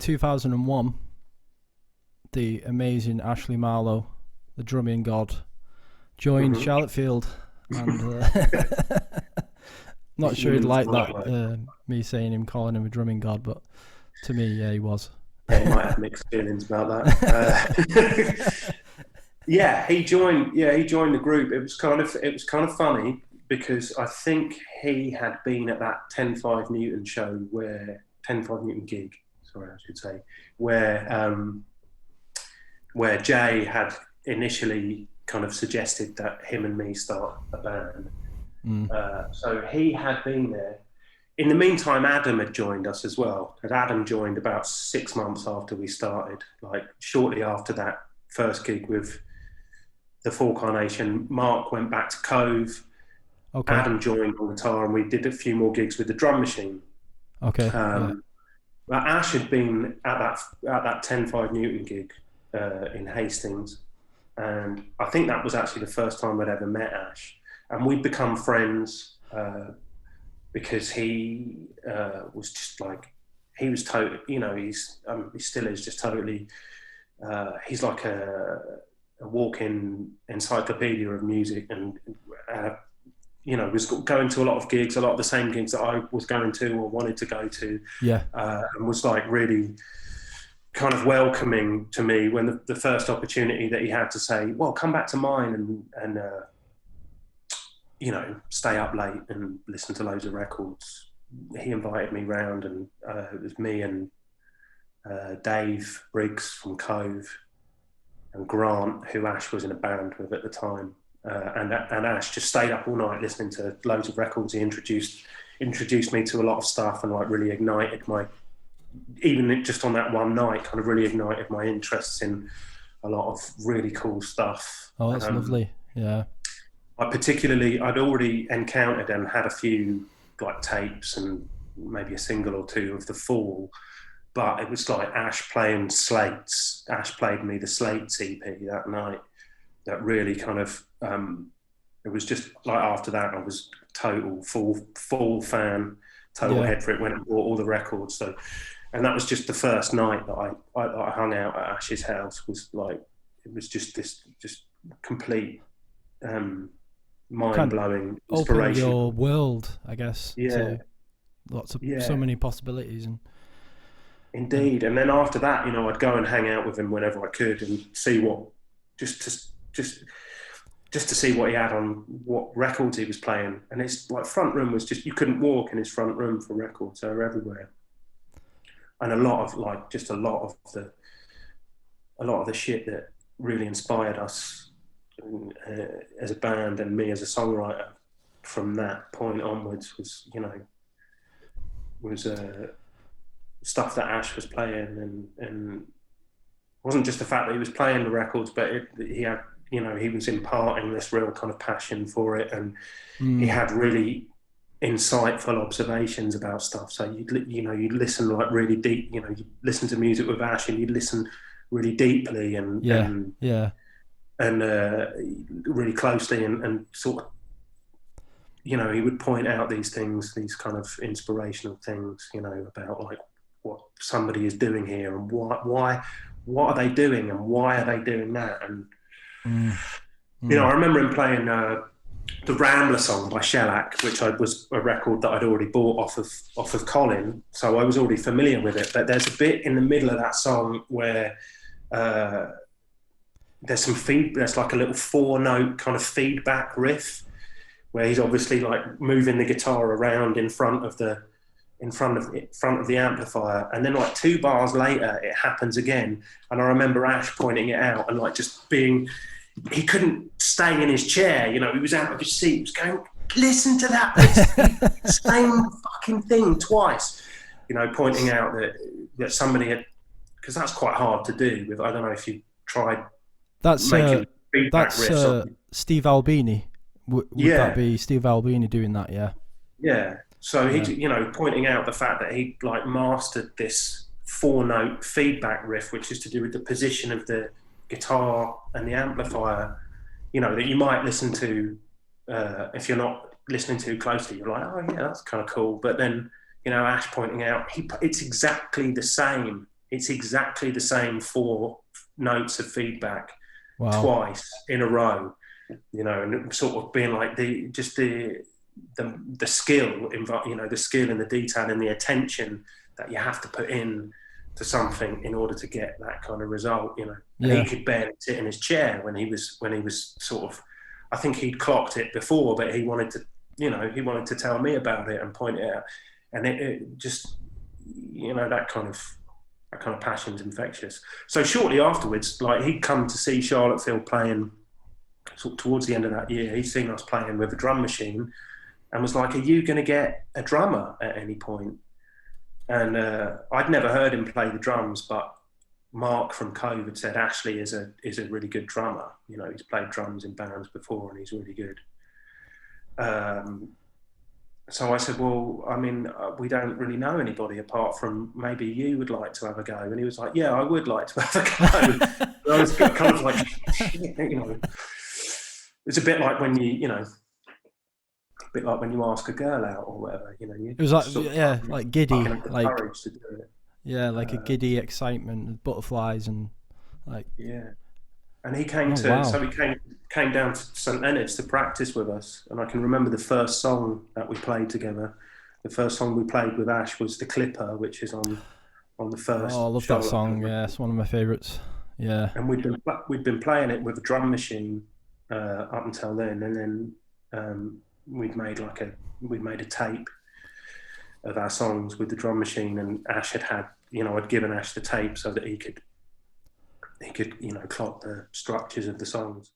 2001, the amazing Ashley Marlowe, the drumming god, joined Charlottefield, and not sure he'd like that, me calling him a drumming god, but to me, yeah, he was. Yeah, he might have mixed feelings about that. Yeah, he joined the group. It was kind of funny because I think he had been at that 10.5 Newton show where 10.5 Newton gig, sorry, I should say, where Jay had initially kind of suggested that him and me start a band. So he had been there. In the meantime, Adam had joined us as well. And Adam joined about 6 months after we started, like shortly after that first gig with the Full Carnation. Mark went back to Cove. Okay. Adam joined on guitar, and we did a few more gigs with the drum machine. Okay. But Ash had been at that 10.5 Newton gig in Hastings, and I think that was actually the first time I'd ever met Ash, and we'd become friends because he was just like, he was totally, you know, he still is just totally. He's like a walk-in encyclopedia of music, and you know, was going to a lot of gigs, a lot of the same gigs that I was going to or wanted to go to. Yeah. And was like really kind of welcoming to me when the first opportunity that he had to say, well, come back to mine and you know, stay up late and listen to loads of records. He invited me round, and it was me and Dave Briggs from Cove and Grant, who Ash was in a band with at the time. And Ash just stayed up all night listening to loads of records. He introduced me to a lot of stuff, and like really ignited my, even just on that one night, kind of really ignited my interests in a lot of really cool stuff. Oh, that's lovely. Yeah. I'd already encountered and had a few like tapes and maybe a single or two of the Fall, but it was like Ash playing Slates. Ash played me the Slates EP that night. That really kind of, it was just like after that, I was total full fan, total head for it, went and bought all the records. So, and that was just the first night that I hung out at Ash's house. Was like, it was just this complete mind-blowing inspiration. Open your world, I guess. Yeah. Lots of, so many possibilities. Indeed. And then after that, you know, I'd go and hang out with him whenever I could and see what, just to see what he had on, what records he was playing. And his like front room was just, you couldn't walk in his front room for records. They were everywhere. And a lot of the shit that really inspired us as a band and me as a songwriter from that point onwards was, you know, stuff that Ash was playing, and it wasn't just the fact that he was playing the records, but he had, you know, he was imparting this real kind of passion for it, and he had really insightful observations about stuff. So you'd listen like really deep, you know, you'd listen to music with Ash and you'd listen really deeply and really closely and sort of, you know, he would point out these things, these kind of inspirational things, you know, about like what somebody is doing here and why are they doing and why are they doing that. And you know, I remember him playing the Rambler song by Shellac, which was a record that I'd already bought off of Colin, so I was already familiar with it. But there's a bit in the middle of that song where there's like a little 4-note kind of feedback riff where he's obviously like moving the guitar around in front of the amplifier, and then like 2 bars later it happens again, and I remember Ash pointing it out and like just being, he couldn't stay in his chair, you know, he was out of his seat, he was going, listen to that, same fucking thing twice, you know, pointing out that somebody had, because that's quite hard to do with, I don't know if you tried making feedback riffs. Steve Albini. Would that be Steve Albini doing that? Yeah. So he, you know, pointing out the fact that he like mastered this 4-note feedback riff, which is to do with the position of the guitar and the amplifier, you know, that you might listen to if you're not listening too closely. You're like, oh yeah, that's kind of cool. But then, you know, Ash pointing out, it's exactly the same it's exactly the same 4 notes of feedback Wow. twice in a row, you know, and sort of being like the skill, you know, the skill and the detail and the attention that you have to put in to something in order to get that kind of result, you know. And he Yeah. could barely sit in his chair when he was sort of, I think he'd clocked it before, but he wanted to, you know, he wanted to tell me about it and point it out. And it just, you know, that kind of passion's infectious. So shortly afterwards, like, he'd come to see Charlottefield playing sort of towards the end of that year. He'd seen us playing with a drum machine and was like, "Are you going to get a drummer at any point?" And I'd never heard him play the drums, but Mark from Cove had said Ashley is a really good drummer. You know, he's played drums in bands before and he's really good. So I said, well, I mean, we don't really know anybody apart from maybe you would like to have a go. And he was like, yeah, I would like to have a go. I was kind of like, you know, it's a bit like when you know, a bit like when you ask a girl out or whatever, you know. It was like, yeah, like giddy, like, courage to do it. yeah, like a giddy excitement with butterflies and like. Yeah. And he came wow. so he came down to St Leonard's to practice with us. And I can remember the first song that we played together. The first song we played with Ash was The Clipper, which is on the first. Oh, I love that song. Yeah, it's one of my favourites. Yeah. And we'd been playing it with a drum machine up until then, and then we'd made a tape of our songs with the drum machine, and Ash had, you know, I'd given Ash the tape so that he could, you know, clock the structures of the songs.